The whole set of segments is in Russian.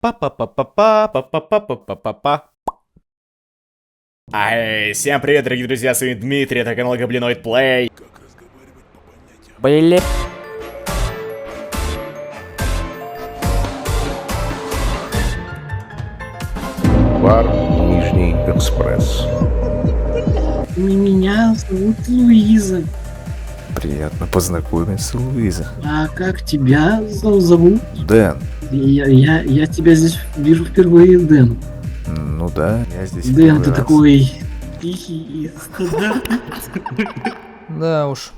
Па-па-па-па-па-па-па-па-па-па. Ай, всем привет, дорогие друзья, с вами Дмитрий, это канал Гоблиноид Плей. Бля. Бар Нижний Экспресс. Меня зовут Луиза. Приятно познакомиться, Луиза. А как тебя зовут? Дэн. Я тебя здесь вижу впервые, Дэн. Ну да, я здесь Дэн, первый ты раз. такой тихий и стандартный. Да уж,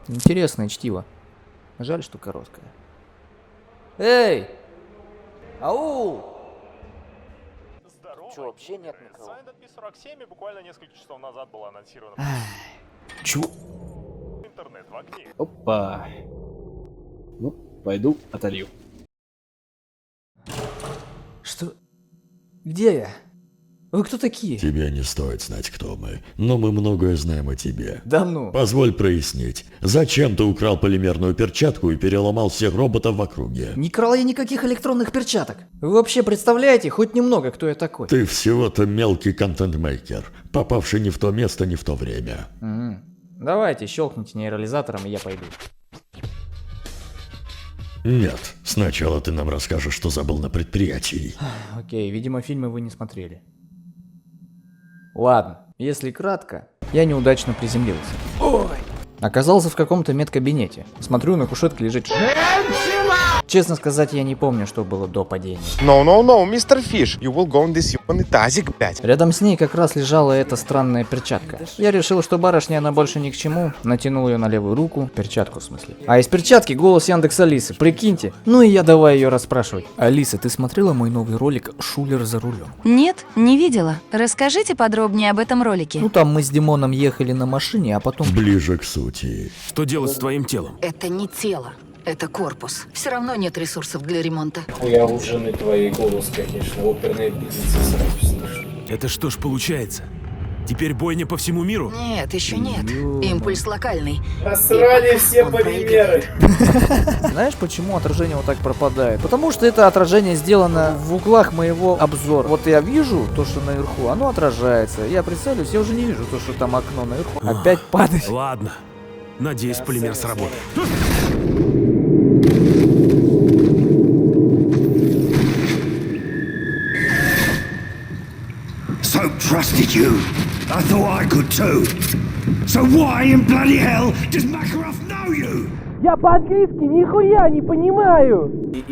интересное чтиво. Жаль, что короткое. Эй! Ау! Здорово. Чё, вообще нет никого? Silent P47 буквально несколько часов назад была анонсирована. Чё? Интернет в огне. Опа. Ну, пойду отолью. Что? Где я? Вы кто такие? Тебе не стоит знать, кто мы, но мы многое знаем о тебе. Да ну. Позволь прояснить, зачем ты украл полимерную перчатку и переломал всех роботов в округе? Не крал я никаких электронных перчаток. Вы вообще представляете хоть немного, кто я такой? Ты всего-то мелкий контент-мейкер, попавший не в то место, не в то время. Давайте, щелкните нейрализатором, и я пойду. Нет, сначала ты нам расскажешь, что забыл на предприятии. Окей, видимо, фильмы вы не смотрели. Ладно, если кратко, я неудачно приземлился. Ой! Оказался в каком-то медкабинете. Смотрю, на кушетке лежит... Честно сказать, я не помню, что было до падения. No, мистер Фиш, you will go in this ёбаный тазик, блядь. Рядом с ней как раз лежала эта странная перчатка. Я решил, что барышня она больше ни к чему. Натянул ее на левую руку, перчатку в смысле. А из перчатки голос Яндекс Алисы, прикиньте. Ну и я давай ее расспрашивать. Алиса, ты смотрела мой новый ролик «Шулер за рулем»? Нет, не видела. Расскажите подробнее об этом ролике. Ну там мы с Димоном ехали на машине, а потом... Ближе к сути. Что делать с твоим телом? Это не тело, это корпус. Все равно нет ресурсов для ремонта. Я у жены твоей голос, конечно, оперные бизнесы сразу слышу. Это что ж получается? Теперь бойня по всему миру? Нет, еще нет. Импульс локальный. Посрали все Он полимеры. Знаешь, почему отражение вот так пропадает? Потому что это отражение сделано в углах моего обзора. Вот я вижу то, что наверху, оно отражается. Я прицелюсь, я уже не вижу то, что там окно наверху. Опять падает. Ладно. Надеюсь, полимер сработает. So trusted you. I thought I could too. So why in bloody hell does Makarov know you? Я по-английски нихуя не понимаю.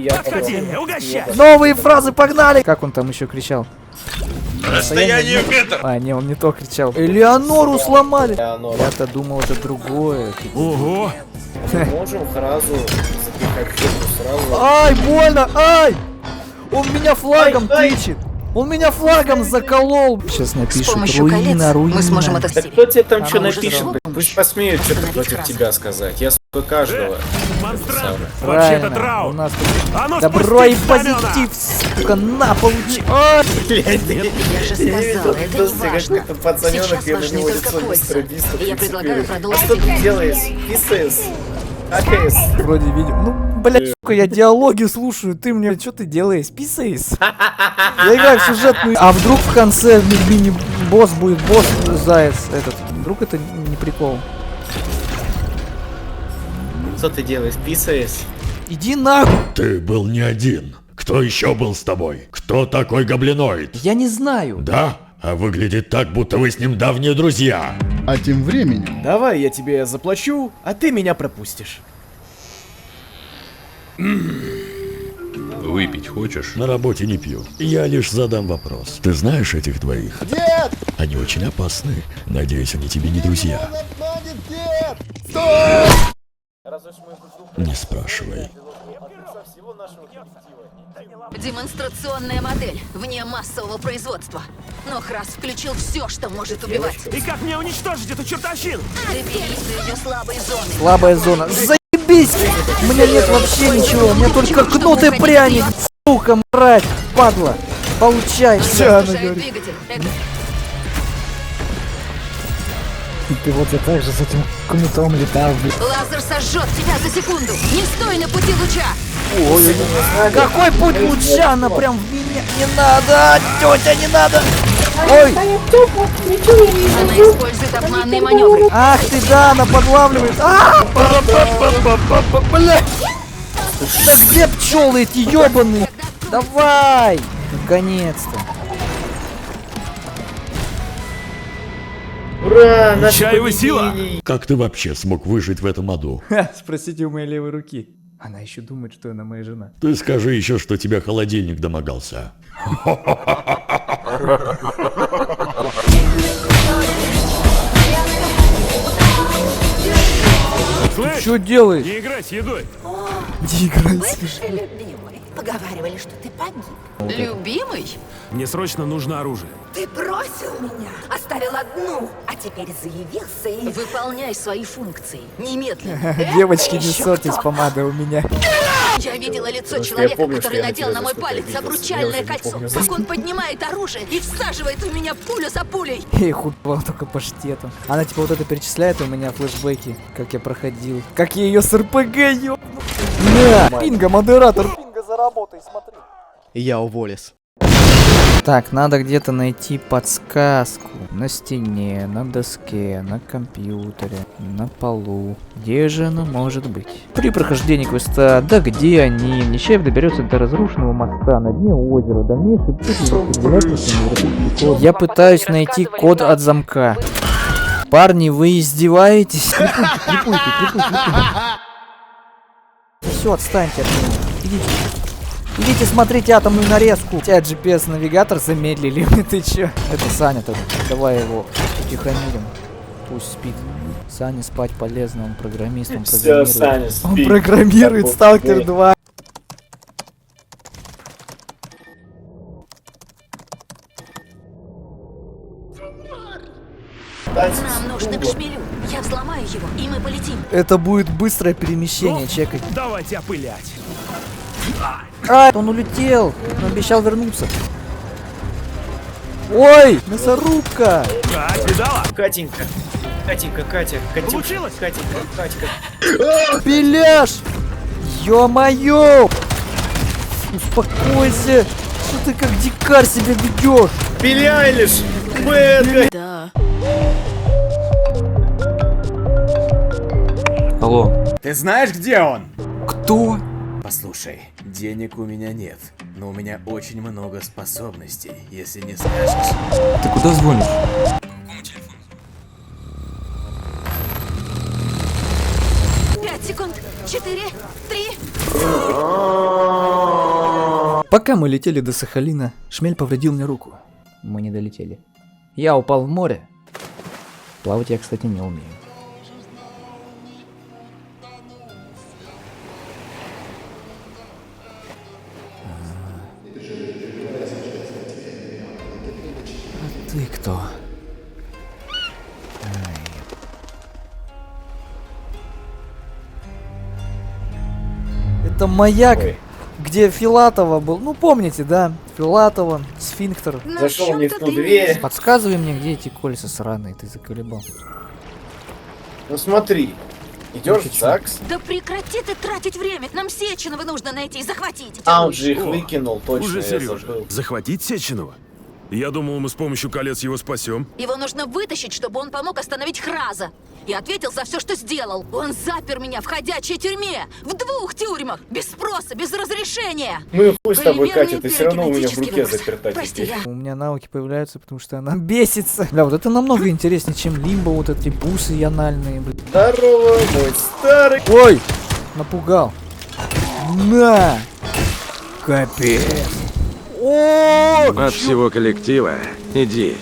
Подходи, угощай! Новые фразы, погнали! Как он там еще кричал? Расстояние в метр. А, не, он не то кричал. Элеонору сломали! Элеонора. Я-то думал, это другое. Ого! Можем фразу запихать в жопу сразу. Ай, больно! Ай! Он меня флагом тычет! Он меня флагом заколол! Сейчас С напишет помощью колец руина. мы сможем это Так стереть. кто тебе там что Она уже напишет? сработала. Пусть посмеют что-то против тебя сказать. Я, сука, каждого. Монстрант! Вообще-то Правильно, у трау! нас тут А ну добро и спустить знамена! позитив, сука, на, получи! Ай! Я же сказала, это не важно. Какой-то пацаненок, Сейчас я на важны него только лицо кольца. мистера Биста И я предлагаю прицепил. продолжить Что ты играть. делаешь? Писаешь? АКС. Вроде видео. Ну, блядь, сука, я диалоги слушаю, ты мне что ты делаешь? Писаешь? Я играю в сюжетную... А вдруг в конце мини-босс будет босс-заяц этот? Вдруг это не прикол? Что ты делаешь? Писаешь? Иди нахуй! Ты был не один. Кто еще был с тобой? Кто такой гоблиноид? Я не знаю. Да? А выглядит так, будто вы с ним давние друзья. А тем временем... Давай я тебе заплачу, а ты меня пропустишь. Выпить хочешь? На работе не пью. Я лишь задам вопрос. Ты знаешь этих двоих? Нет! Они очень опасны. Надеюсь, они тебе не друзья. Не спрашивай. Демонстрационная модель вне массового производства. Но Храс включил все, что может убивать. И как мне уничтожить эту чертовщину? Доберись до ее слабой зоны. Слабая зона. Заебись! У меня нет вообще ничего, у меня только кнут и пряник. Сука, мразь, падла. Получай, все, она Разрушает говорит. двигатель. Ты вот я так же с этим кнутом летал, блин. Лазер сожжет тебя за секунду. Не стой на пути луча. Какой путь луча? Она прям в меня. Не надо, тетя, не надо. Ой, Она использует обманные маневры. ах ты, да, она подлавливает. Бля. Да где пчелы эти ебаные? Давай, наконец-то. Ура! Наша Чаева сила! Как ты вообще смог выжить в этом аду? Спросите у моей левой руки. Она еще думает, что она моя жена. Ты скажи еще, что тебя холодильник домогался. Слышь, Что делаешь? не играй с едой. Не играй. Бывший любимый. Поговаривали, что ты погиб. Любимый? Мне срочно нужно оружие. Ты бросил меня, оставил одну, а теперь заявился и... Выполняй свои функции. Немедленно. Девочки, не ссорьтесь, помада у меня. Я видела лицо человека, который надел на мой палец обручальное кольцо. Как он поднимает оружие и всаживает в меня пулю за пулей. Эй, худпал только паштетом. Она типа вот это перечисляет у меня флешбеки, как я проходил. Как я ее с РПГ ёбну. На! Пинга, модератор, пинга, заработай, смотри. Я уволюсь. Так, надо где-то найти подсказку. На стене, на доске, на компьютере, на полу. Где же она может быть? При прохождении квеста, да где они? Нечаев доберется до разрушенного моста на дне озера. Дальнейший путь. Я пытаюсь найти код от замка. Парни, вы издеваетесь? Крипуйте. Все, отстаньте от меня. Идите. Идите смотрите атомную нарезку. Тебя GPS-навигатор замедлили. Ты чё? Это Саня тогда. Давай его утихомирим. Пусть спит. Саня спать полезно, он программист, он Все, программирует. Саня, спи. Он программирует Сталкер 2. Нам нужно к шмелю. Я взломаю его, и мы полетим. Это будет быстрое перемещение, чекать. Давайте опылять. А, он улетел. Он обещал вернуться. Ой, мясорубка. Кать, видала? Катенька, Катя, Получилось? Катенька. Беляш! Ё-моё! Успокойся! Что ты как дикарь себя ведешь? Билли Айлиш! Бэд! Да. Алло. Ты знаешь, где он? Кто? Послушай, денег у меня нет, но у меня очень много способностей, если не скажешь. Ты куда звонишь? 5 секунд. 4, 3. Пока мы летели до Сахалина, шмель повредил мне руку. Мы не долетели. Я упал в море. Плавать я, кстати, не умею. А ты кто? Это маяк, где Филатова был. Ну, помните, да? Филатова, сфинктер. Зашел не в ту дверь. Подсказывай мне, где эти кольца сраные, ты заколебал. Ну смотри, идешь в ЗАГС, Да прекрати ты тратить время. Нам Сеченова нужно найти и захватить. а он же их О, выкинул, точно, Уже я Сережа. забыл. Захватить Сеченова? Я думал, мы с помощью колец его спасем. Его нужно вытащить, чтобы он помог остановить Храза. И ответил за все, что сделал. Он запер меня в ходячей тюрьме. В 2 тюрьмах. Без спроса, без разрешения. Ну и хуй с тобой, Полимерные Катя, ты все равно у меня в руке пирогенетический заперта выброс. теперь. Прости, У меня навыки появляются, потому что она бесится. Бля, вот это намного интереснее, чем лимбо, вот эти бусы анальные, блин. Здорово, мой старый. Ой! Напугал. На! Капец. О! От всего коллектива иди.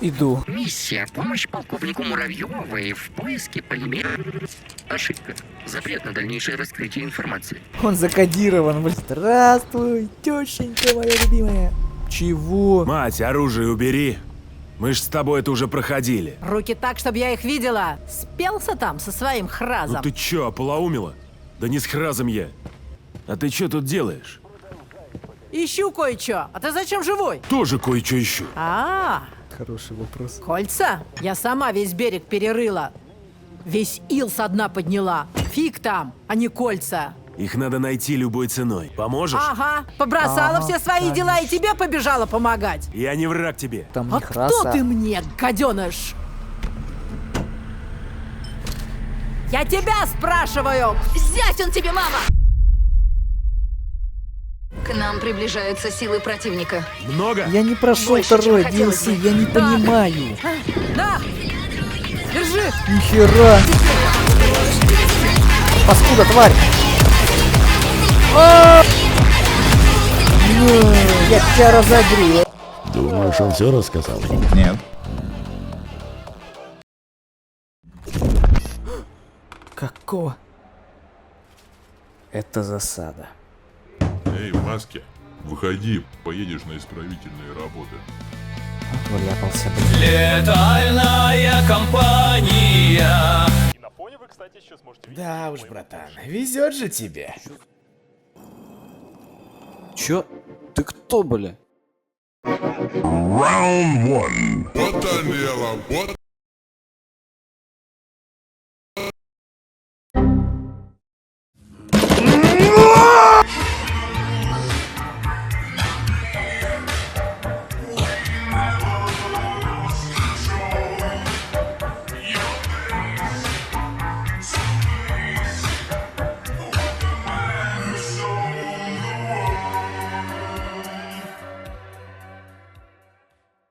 Иду. Миссия в помощь полковнику Муравьевой в поиске полимера. Ошибка. Запрет на дальнейшее раскрытие информации. Он закодирован, блин. Здравствуй, тещенька моя любимая. Чего? Мать, оружие убери. Мы ж с тобой это уже проходили. Руки так, чтобы я их видела. Спелся там со своим Хразом. Ну ты чё, ополоумела? Да не с Хразом я. А ты чё тут делаешь? Ищу кое-что. А ты зачем живой? Тоже кое-что ищу. Хороший вопрос. Кольца? Я сама весь берег перерыла. Весь ил со дна подняла. Фиг там, а не кольца. Их надо найти любой ценой. Поможешь? Ага, побросала все свои дела и тебе побежала помогать. Я не враг тебе. Там А них кто раса. ты мне, гаденыш? Я тебя спрашиваю! Зять он тебе, мама! К нам приближаются силы противника. Много? Я не прошел Больше, чем второй хотелось DLC, бы. я не Так. понимаю. На! Держи! Нихера. Паскуда, тварь. А! Не, я тебя разогрею. Думаешь, он все рассказал? Нет. Какого? Это засада. Эй, в маске, выходи, поедешь на исправительные работы. Вляпался, блин. Летальная компания. И на фоне вы, кстати, еще сможете видеть... Да уж, братан, везет же тебе. Чё? Ты кто, бля? Round one.